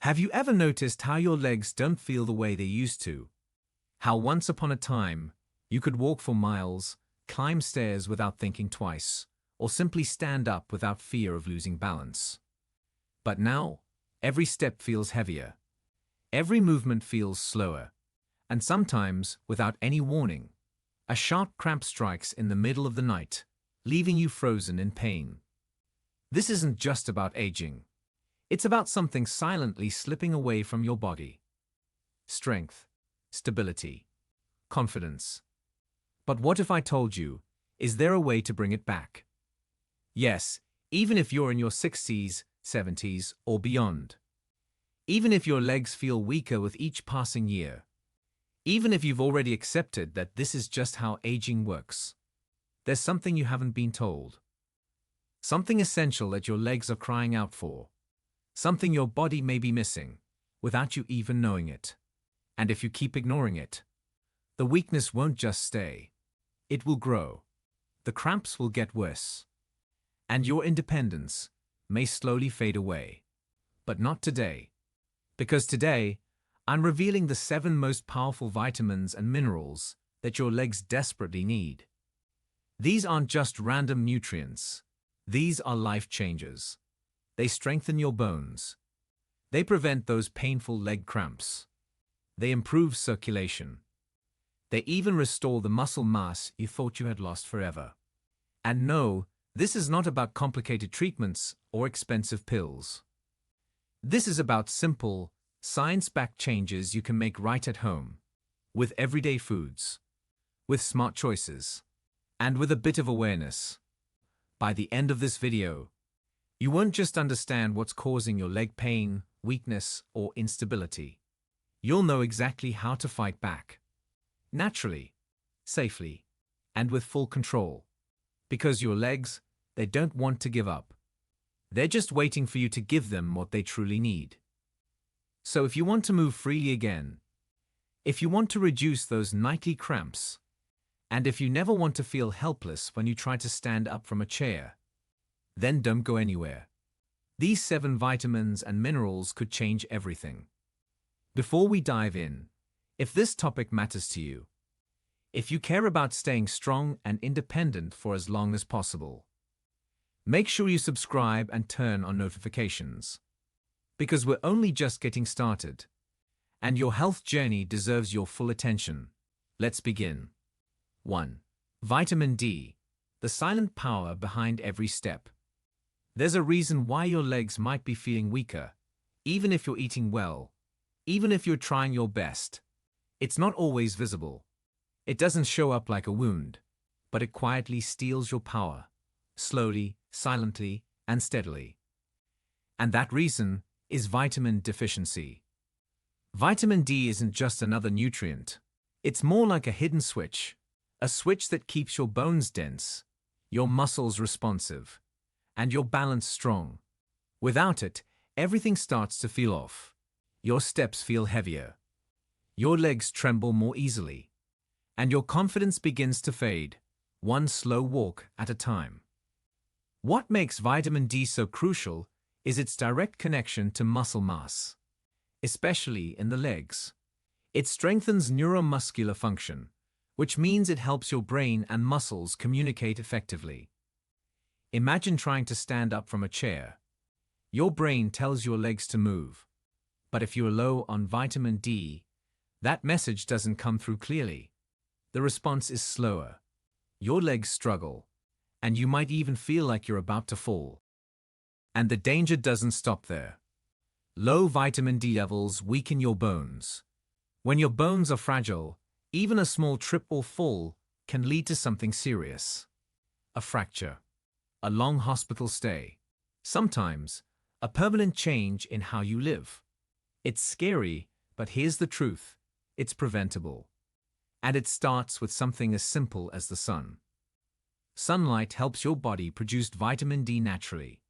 Have you ever noticed how your legs don't feel the way they used to? How once upon a time, you could walk for miles, climb stairs without thinking twice, or simply stand up without fear of losing balance. But now, every step feels heavier. Every movement feels slower. And sometimes, without any warning, a sharp cramp strikes in the middle of the night, leaving you frozen in pain. This isn't just about aging. It's about something silently slipping away from your body. Strength, stability, confidence. But what if I told you, is there a way to bring it back? Yes, even if you're in your 60s, 70s, or beyond. Even if your legs feel weaker with each passing year. Even if you've already accepted that this is just how aging works. There's something you haven't been told. Something essential that your legs are crying out for. Something your body may be missing, without you even knowing it. And if you keep ignoring it, the weakness won't just stay. It will grow. The cramps will get worse. And your independence may slowly fade away. But not today. Because today, I'm revealing the 7 most powerful vitamins and minerals that your legs desperately need. These aren't just random nutrients. These are life changers. They strengthen your bones. They prevent those painful leg cramps. They improve circulation. They even restore the muscle mass you thought you had lost forever. And no, this is not about complicated treatments or expensive pills. This is about simple, science-backed changes you can make right at home, with everyday foods, with smart choices, and with a bit of awareness. By the end of this video, you won't just understand what's causing your leg pain, weakness, or instability. You'll know exactly how to fight back. Naturally, safely, and with full control. Because your legs, they don't want to give up. They're just waiting for you to give them what they truly need. So if you want to move freely again, if you want to reduce those nightly cramps, and if you never want to feel helpless when you try to stand up from a chair, then don't go anywhere. These 7 vitamins and minerals could change everything. Before we dive in, if this topic matters to you, if you care about staying strong and independent for as long as possible, make sure you subscribe and turn on notifications. Because we're only just getting started, and your health journey deserves your full attention. Let's begin. 1. Vitamin D, the silent power behind every step. There's a reason why your legs might be feeling weaker, even if you're eating well, even if you're trying your best. It's not always visible. It doesn't show up like a wound, but it quietly steals your power, slowly, silently, and steadily. And that reason is vitamin deficiency. Vitamin D isn't just another nutrient. It's more like a hidden switch, a switch that keeps your bones dense, your muscles responsive, and your balance strong. Without it, everything starts to feel off. Your steps feel heavier. Your legs tremble more easily. And your confidence begins to fade, one slow walk at a time. What makes vitamin D so crucial is its direct connection to muscle mass, especially in the legs. It strengthens neuromuscular function, which means it helps your brain and muscles communicate effectively. Imagine trying to stand up from a chair. Your brain tells your legs to move. But if you're low on vitamin D, that message doesn't come through clearly. The response is slower. Your legs struggle, and you might even feel like you're about to fall. And the danger doesn't stop there. Low vitamin D levels weaken your bones. When your bones are fragile, even a small trip or fall can lead to something serious. A fracture, a long hospital stay, sometimes a permanent change in how you live. It's scary, but here's the truth. It's preventable. And it starts with something as simple as the sun. Sunlight helps your body produce vitamin D naturally.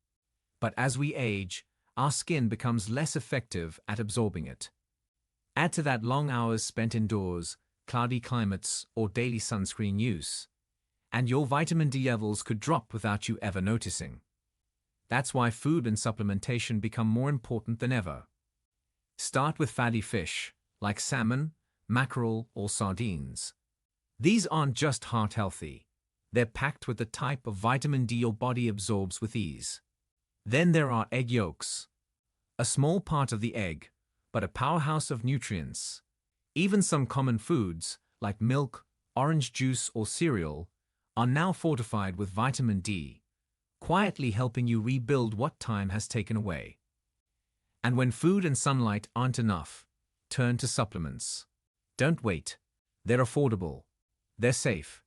But as we age, our skin becomes less effective at absorbing it. Add to that long hours spent indoors, cloudy climates, or daily sunscreen use, and your vitamin D levels could drop without you ever noticing. That's why food and supplementation become more important than ever. Start with fatty fish, like salmon, mackerel, or sardines. These aren't just heart-healthy. They're packed with the type of vitamin D your body absorbs with ease. Then there are egg yolks. A small part of the egg, but a powerhouse of nutrients. Even some common foods, like milk, orange juice, or cereal, are now fortified with vitamin D, quietly helping you rebuild what time has taken away. And when food and sunlight aren't enough, turn to supplements. Don't wait. They're affordable. They're safe.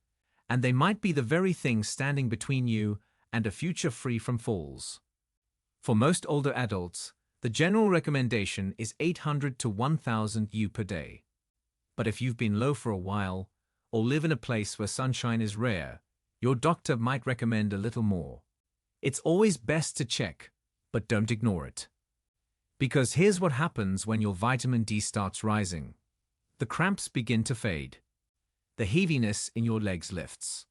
And they might be the very thing standing between you and a future free from falls. For most older adults, the general recommendation is 800 to 1000 U per day. But if you've been low for a while, or live in a place where sunshine is rare, your doctor might recommend a little more. It's always best to check, but don't ignore it. Because here's what happens when your vitamin D starts rising. The cramps begin to fade. The heaviness in your legs lifts.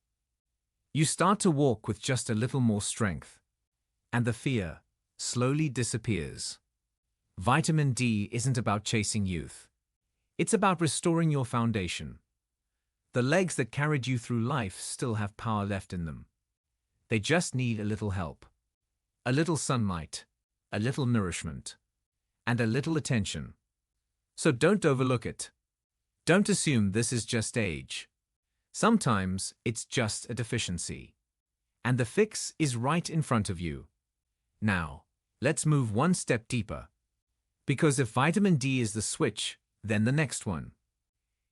You start to walk with just a little more strength. And the fear slowly disappears. Vitamin D isn't about chasing youth. It's about restoring your foundation. The legs that carried you through life still have power left in them. They just need a little help. A little sunlight, a little nourishment, and a little attention. So don't overlook it. Don't assume this is just age. Sometimes it's just a deficiency. And the fix is right in front of you. Now, let's move one step deeper. Because if vitamin D is the switch, then the next one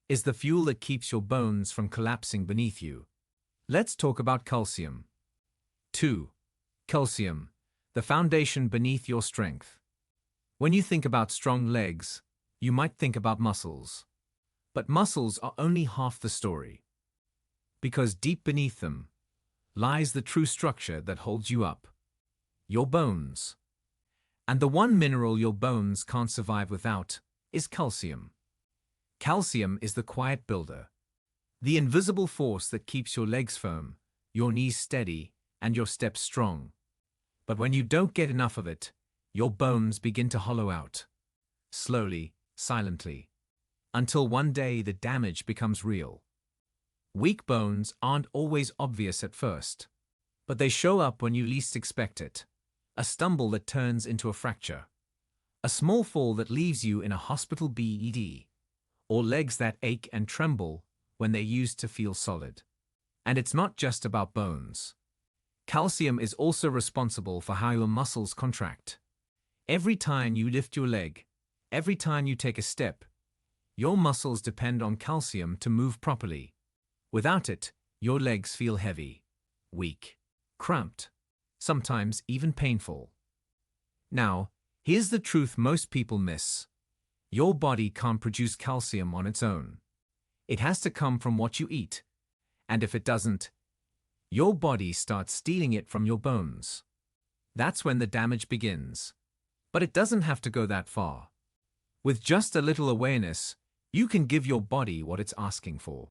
is the fuel that keeps your bones from collapsing beneath you. Let's talk about calcium. 2. Calcium, the foundation beneath your strength. When you think about strong legs, you might think about muscles. But muscles are only half the story. Because deep beneath them lies the true structure that holds you up. Your bones. And the one mineral your bones can't survive without is calcium. Calcium is the quiet builder. The invisible force that keeps your legs firm, your knees steady, and your steps strong. But when you don't get enough of it, your bones begin to hollow out. Slowly, silently. Until one day the damage becomes real. Weak bones aren't always obvious at first. But they show up when you least expect it. A stumble that turns into a fracture. A small fall that leaves you in a hospital bed. Or legs that ache and tremble when they used to feel solid. And it's not just about bones. Calcium is also responsible for how your muscles contract. Every time you lift your leg, every time you take a step, your muscles depend on calcium to move properly. Without it, your legs feel heavy, weak, cramped, sometimes even painful. Now, here's the truth most people miss. Your body can't produce calcium on its own. It has to come from what you eat. And if it doesn't, your body starts stealing it from your bones. That's when the damage begins. But it doesn't have to go that far. With just a little awareness, you can give your body what it's asking for.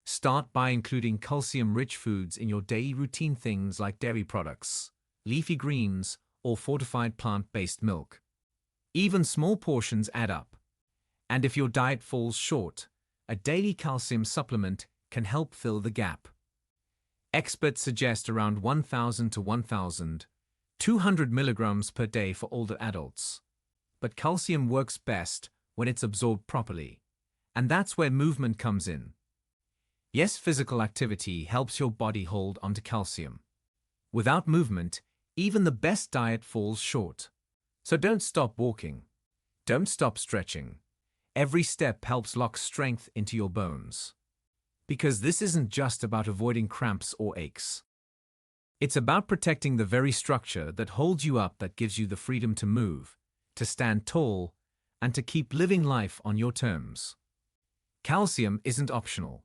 Start by including calcium-rich foods in your daily routine, things like dairy products, leafy greens, or fortified plant-based milk. Even small portions add up. And if your diet falls short, a daily calcium supplement can help fill the gap. Experts suggest around 1,000 to 1,200 milligrams per day for older adults. But calcium works best when it's absorbed properly. And that's where movement comes in. Yes, physical activity helps your body hold onto calcium. Without movement, even the best diet falls short. So don't stop walking. Don't stop stretching. Every step helps lock strength into your bones. Because this isn't just about avoiding cramps or aches. It's about protecting the very structure that holds you up, that gives you the freedom to move, to stand tall, and to keep living life on your terms. Calcium isn't optional.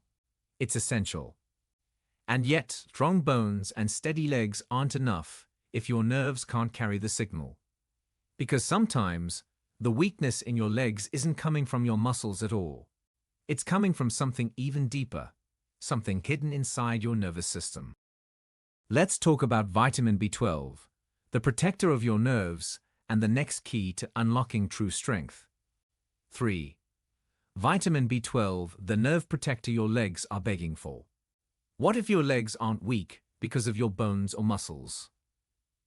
It's essential. And yet, strong bones and steady legs aren't enough if your nerves can't carry the signal. Because sometimes, the weakness in your legs isn't coming from your muscles at all. It's coming from something even deeper, something hidden inside your nervous system. Let's talk about vitamin B12, the protector of your nerves and the next key to unlocking true strength. 3. Vitamin B12, the nerve protector your legs are begging for. What if your legs aren't weak because of your bones or muscles?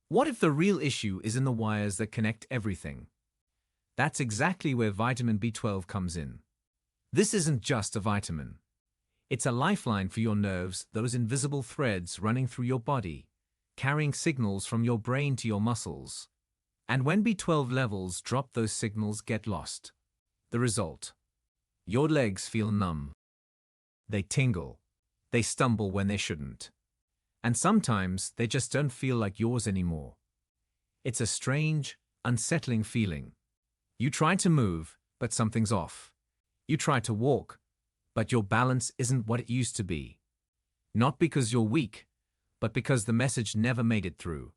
What if the real issue is in the wires that connect everything? That's exactly where vitamin B12 comes in. This isn't just a vitamin. It's a lifeline for your nerves, those invisible threads running through your body, carrying signals from your brain to your muscles. And when B12 levels drop, those signals get lost. The result: your legs feel numb. They tingle. They stumble when they shouldn't. And sometimes they just don't feel like yours anymore. It's a strange, unsettling feeling. You try to move, but something's off. You try to walk, but your balance isn't what it used to be. Not because you're weak, but because the message never made it through.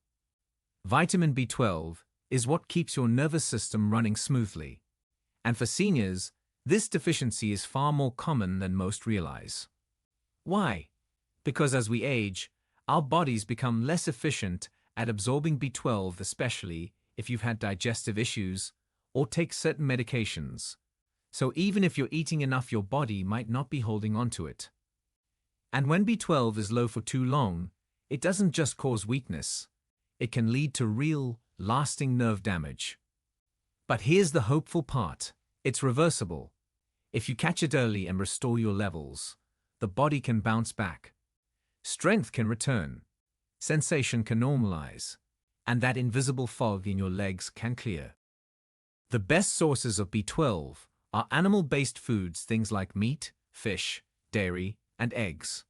Vitamin B12 is what keeps your nervous system running smoothly. And for seniors, this deficiency is far more common than most realize. Why? Because as we age, our bodies become less efficient at absorbing B12, especially if you've had digestive issues or take certain medications. So even if you're eating enough, your body might not be holding on to it. And when B12 is low for too long, it doesn't just cause weakness. It can lead to real, lasting nerve damage. But here's the hopeful part. It's reversible. If you catch it early and restore your levels, the body can bounce back. Strength can return. Sensation can normalize. And that invisible fog in your legs can clear. The best sources of B12 are animal-based foods, things like meat, fish, dairy, and eggs.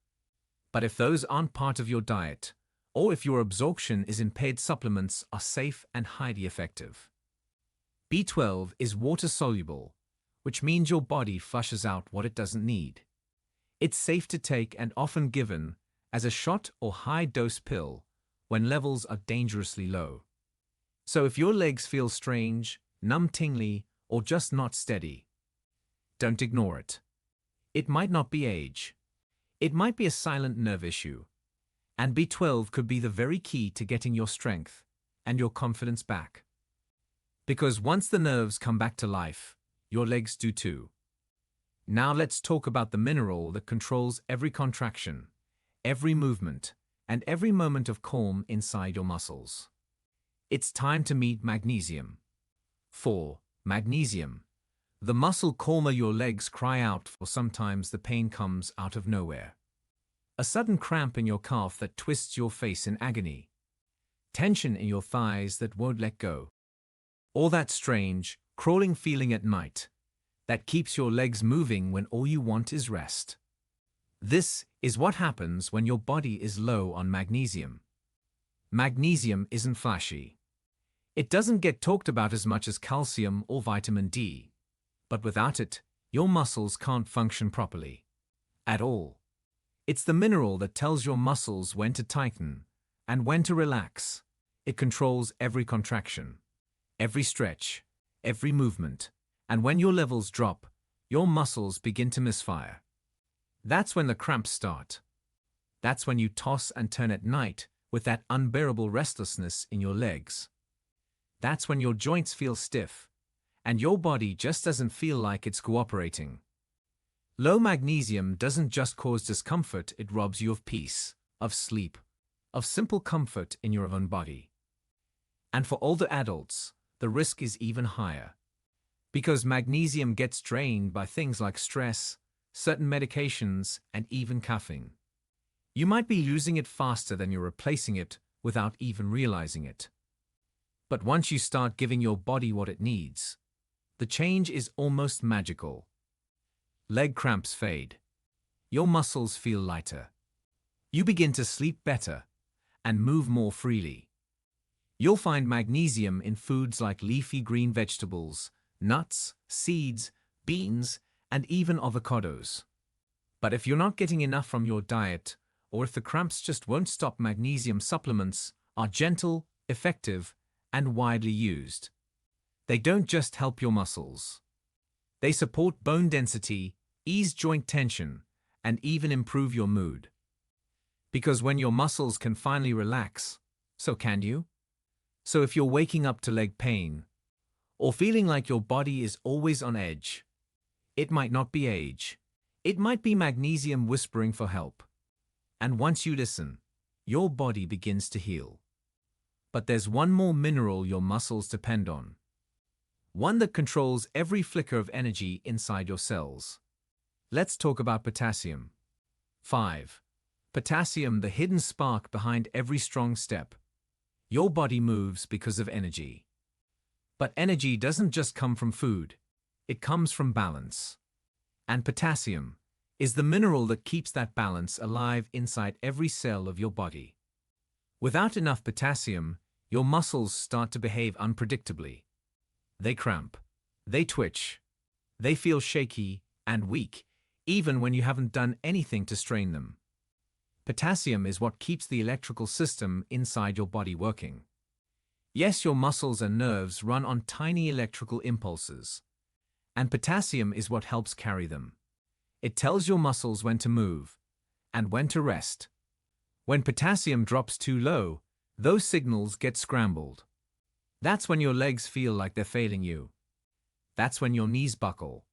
But if those aren't part of your diet, or if your absorption is impaired, supplements are safe and highly effective. B12 is water-soluble, which means your body flushes out what it doesn't need. It's safe to take and often given as a shot or high-dose pill when levels are dangerously low. So if your legs feel strange, numb, tingly, or just not steady, don't ignore it. It might not be age. It might be a silent nerve issue. And B12 could be the very key to getting your strength and your confidence back. Because once the nerves come back to life, your legs do too. Now let's talk about the mineral that controls every contraction, every movement, and every moment of calm inside your muscles. It's time to meet magnesium. 4. Magnesium. The muscle calmer your legs cry out for. Sometimes the pain comes out of nowhere. A sudden cramp in your calf that twists your face in agony. Tension in your thighs that won't let go. Or that strange, crawling feeling at night that keeps your legs moving when all you want is rest. This is what happens when your body is low on magnesium. Magnesium isn't flashy. It doesn't get talked about as much as calcium or vitamin D. But without it, your muscles can't function properly. At all. It's the mineral that tells your muscles when to tighten and when to relax. It controls every contraction, every stretch, every movement. And when your levels drop, your muscles begin to misfire. That's when the cramps start. That's when you toss and turn at night with that unbearable restlessness in your legs. That's when your joints feel stiff, and your body just doesn't feel like it's cooperating. Low magnesium doesn't just cause discomfort, it robs you of peace, of sleep, of simple comfort in your own body. And for older adults, the risk is even higher. Because magnesium gets drained by things like stress, certain medications, and even caffeine. You might be losing it faster than you're replacing it without even realizing it. But once you start giving your body what it needs, the change is almost magical. Leg cramps fade. Your muscles feel lighter. You begin to sleep better and move more freely. You'll find magnesium in foods like leafy green vegetables, nuts, seeds, beans, and even avocados. But if you're not getting enough from your diet, or if the cramps just won't stop, magnesium supplements are gentle, effective, and widely used. They don't just help your muscles. They support bone density, ease joint tension, and even improve your mood. Because when your muscles can finally relax, so can you. So if you're waking up to leg pain, or feeling like your body is always on edge, it might not be age. It might be magnesium whispering for help. And once you listen, your body begins to heal. But there's one more mineral your muscles depend on. One that controls every flicker of energy inside your cells. Let's talk about potassium. 5. Potassium, the hidden spark behind every strong step. Your body moves because of energy. But energy doesn't just come from food. It comes from balance. And potassium is the mineral that keeps that balance alive inside every cell of your body. Without enough potassium, your muscles start to behave unpredictably. They cramp, they twitch, they feel shaky and weak, even when you haven't done anything to strain them. Potassium is what keeps the electrical system inside your body working. Yes, your muscles and nerves run on tiny electrical impulses, and potassium is what helps carry them. It tells your muscles when to move and when to rest. When potassium drops too low, those signals get scrambled. That's when your legs feel like they're failing you. That's when your knees buckle.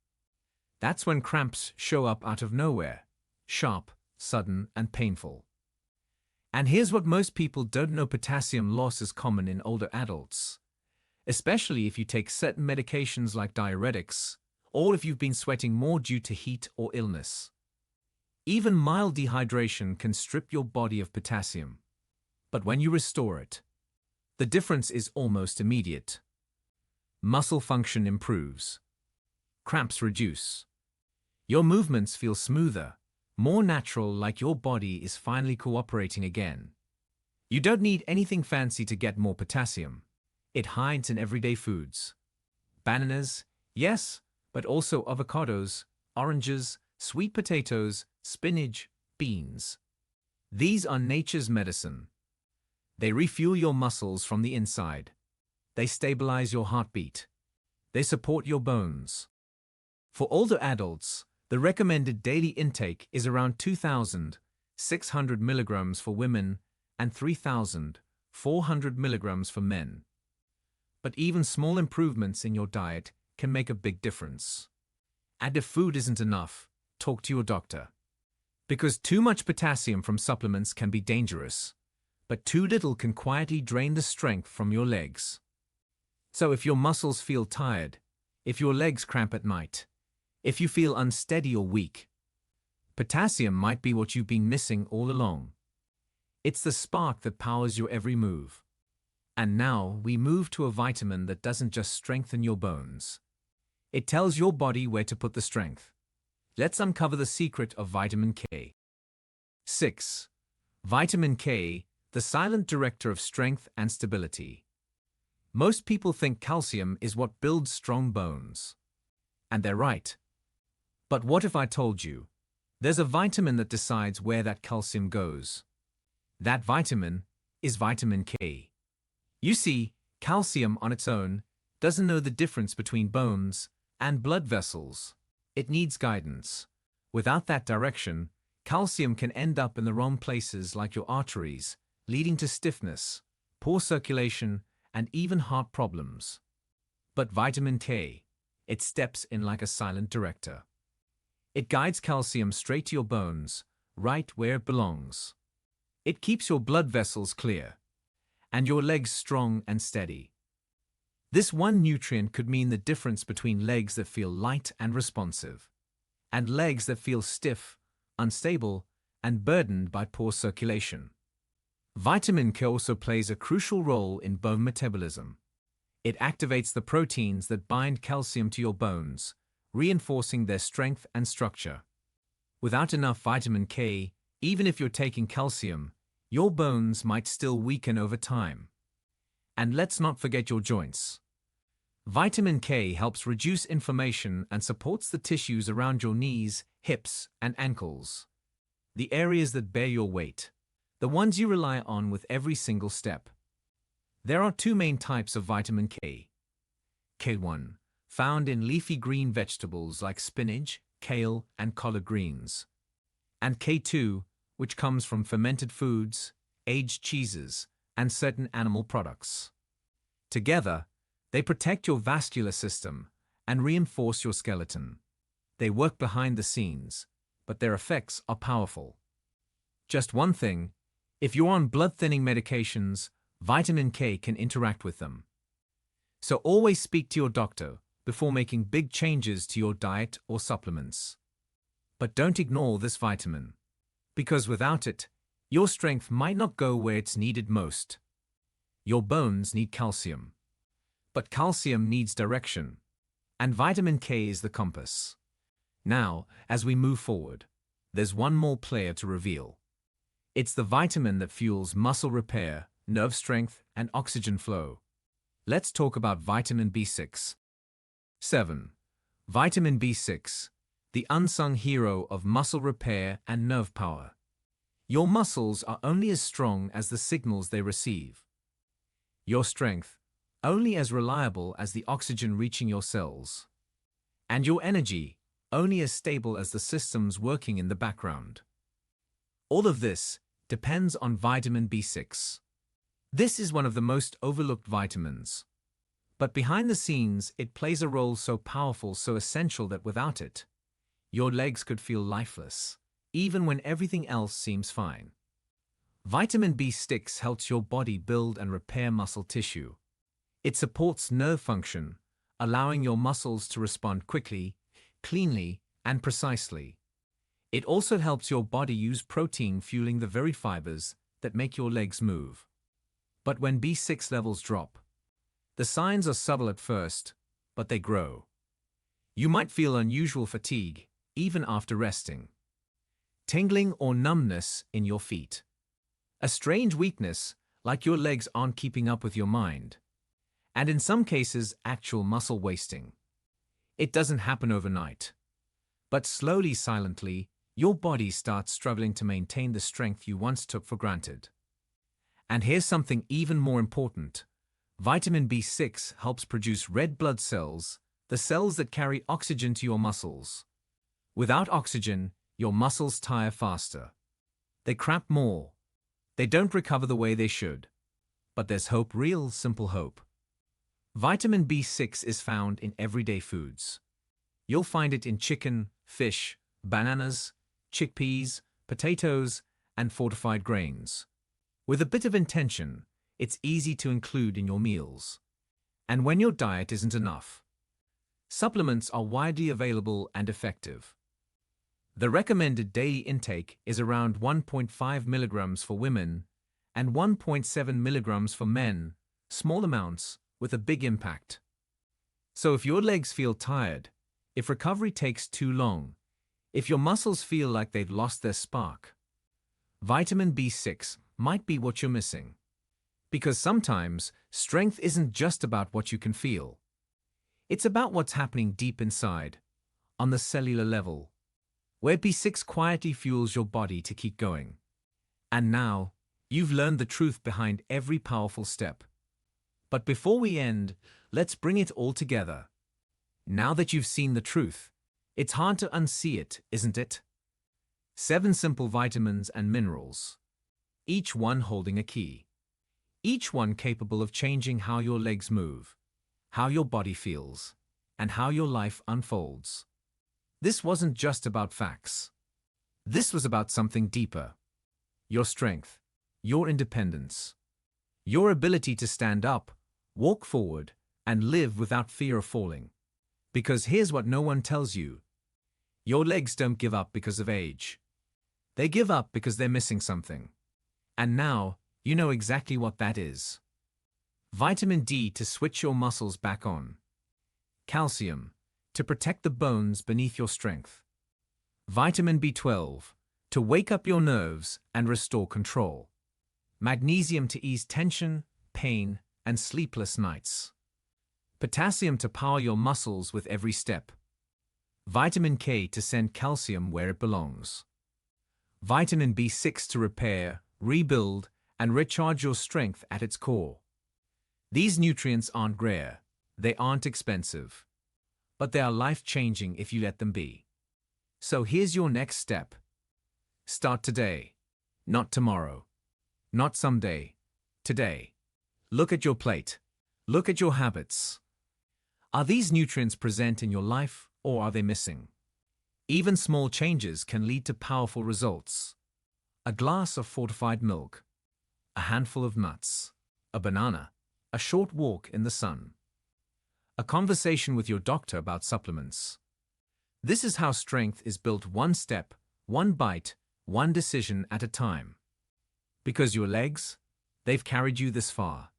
That's when cramps show up out of nowhere, sharp, sudden, and painful. And here's what most people don't know: potassium loss is common in older adults, especially if you take certain medications like diuretics, or if you've been sweating more due to heat or illness. Even mild dehydration can strip your body of potassium. But when you restore it, the difference is almost immediate. Muscle function improves. Cramps reduce. Your movements feel smoother, more natural, like your body is finally cooperating again. You don't need anything fancy to get more potassium. It hides in everyday foods. Bananas, yes, but also avocados, oranges, sweet potatoes, spinach, beans. These are nature's medicine. They refuel your muscles from the inside. They stabilize your heartbeat. They support your bones. For older adults, the recommended daily intake is around 2,600 milligrams for women and 3,400 milligrams for men. But even small improvements in your diet can make a big difference. And if food isn't enough, talk to your doctor. Because too much potassium from supplements can be dangerous, but too little can quietly drain the strength from your legs. So if your muscles feel tired, if your legs cramp at night, if you feel unsteady or weak, potassium might be what you've been missing all along. It's the spark that powers your every move. And now we move to a vitamin that doesn't just strengthen your bones. It tells your body where to put the strength. Let's uncover the secret of vitamin K. 6. Vitamin K, the silent director of strength and stability. Most people think calcium is what builds strong bones. And they're right. But what if I told you there's a vitamin that decides where that calcium goes? That vitamin is vitamin K. You see, calcium on its own doesn't know the difference between bones and blood vessels. It needs guidance. Without that direction, calcium can end up in the wrong places, like your arteries, leading to stiffness, poor circulation, and even heart problems. But vitamin K, it steps in like a silent director. It guides calcium straight to your bones, right where it belongs. It keeps your blood vessels clear, and your legs strong and steady. This one nutrient could mean the difference between legs that feel light and responsive, and legs that feel stiff, unstable, and burdened by poor circulation. Vitamin K also plays a crucial role in bone metabolism. It activates the proteins that bind calcium to your bones, reinforcing their strength and structure. Without enough vitamin K, even if you're taking calcium, your bones might still weaken over time. And let's not forget your joints. Vitamin K helps reduce inflammation and supports the tissues around your knees, hips, and ankles. The areas that bear your weight. The ones you rely on with every single step. There are two main types of vitamin K. K1, found in leafy green vegetables like spinach, kale, and collard greens. And K2, which comes from fermented foods, aged cheeses, and certain animal products. Together, they protect your vascular system and reinforce your skeleton. They work behind the scenes, but their effects are powerful. Just one thing, if you're on blood-thinning medications, vitamin K can interact with them. So always speak to your doctor before making big changes to your diet or supplements. But don't ignore this vitamin, because without it, your strength might not go where it's needed most. Your bones need calcium. But calcium needs direction, and vitamin K is the compass. Now, as we move forward, there's one more player to reveal. It's the vitamin that fuels muscle repair, nerve strength, and oxygen flow. Let's talk about vitamin B6. 7. Vitamin B6, the unsung hero of muscle repair and nerve power. Your muscles are only as strong as the signals they receive. Your strength, only as reliable as the oxygen reaching your cells. And your energy, only as stable as the systems working in the background. All of this depends on vitamin B6. This is one of the most overlooked vitamins. But behind the scenes, it plays a role so powerful, so essential that without it, your legs could feel lifeless, even when everything else seems fine. Vitamin B6 helps your body build and repair muscle tissue. It supports nerve function, allowing your muscles to respond quickly, cleanly, and precisely. It also helps your body use protein, fueling the very fibers that make your legs move. But when B6 levels drop, the signs are subtle at first, but they grow. You might feel unusual fatigue, even after resting. Tingling or numbness in your feet. A strange weakness, like your legs aren't keeping up with your mind. And in some cases, actual muscle wasting. It doesn't happen overnight. But slowly, silently, your body starts struggling to maintain the strength you once took for granted. And here's something even more important. Vitamin B6 helps produce red blood cells, the cells that carry oxygen to your muscles. Without oxygen, your muscles tire faster. They cramp more. They don't recover the way they should. But there's hope, real simple hope. Vitamin B6 is found in everyday foods. You'll find it in chicken, fish, bananas, chickpeas, potatoes, and fortified grains. With a bit of intention, it's easy to include in your meals. And when your diet isn't enough, supplements are widely available and effective. The recommended daily intake is around 1.5 milligrams for women and 1.7 milligrams for men, small amounts with a big impact. So if your legs feel tired, if recovery takes too long, if your muscles feel like they've lost their spark, vitamin B6 might be what you're missing. Because sometimes, strength isn't just about what you can feel. It's about what's happening deep inside, on the cellular level, where B6 quietly fuels your body to keep going. And now, you've learned the truth behind every powerful step. But before we end, let's bring it all together. Now that you've seen the truth, it's hard to unsee it, isn't it? 7 simple vitamins and minerals, each one holding a key. Each one capable of changing how your legs move, how your body feels, and how your life unfolds. This wasn't just about facts. This was about something deeper. Your strength, your independence, your ability to stand up, walk forward, and live without fear of falling. Because here's what no one tells you. Your legs don't give up because of age. They give up because they're missing something. And now, you know exactly what that is. Vitamin D to switch your muscles back on. Calcium to protect the bones beneath your strength. Vitamin B12 to wake up your nerves and restore control. Magnesium to ease tension, pain, and sleepless nights. Potassium to power your muscles with every step. Vitamin K to send calcium where it belongs. Vitamin B6 to repair, rebuild, and recharge your strength at its core. These nutrients aren't rare, they aren't expensive, but they are life-changing if you let them be. So here's your next step. Start today, not tomorrow, not someday, today. Look at your plate. Look at your habits. Are these nutrients present in your life or are they missing? Even small changes can lead to powerful results. A glass of fortified milk, a handful of nuts, a banana, a short walk in the sun, a conversation with your doctor about supplements. This is how strength is built, one step, one bite, one decision at a time. Because your legs, they've carried you this far.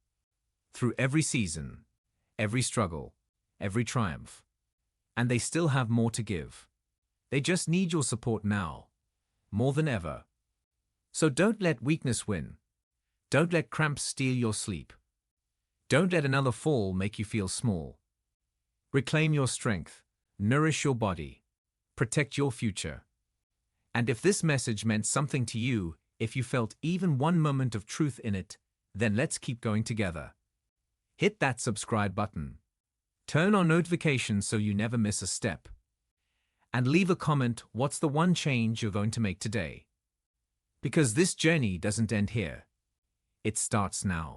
Through every season, every struggle, every triumph. And they still have more to give. They just need your support now, more than ever. So don't let weakness win. Don't let cramps steal your sleep. Don't let another fall make you feel small. Reclaim your strength, nourish your body, protect your future. And if this message meant something to you, if you felt even one moment of truth in it, then let's keep going together. Hit that subscribe button. Turn on notifications so you never miss a step. And leave a comment, what's the one change you're going to make today? Because this journey doesn't end here. It starts now.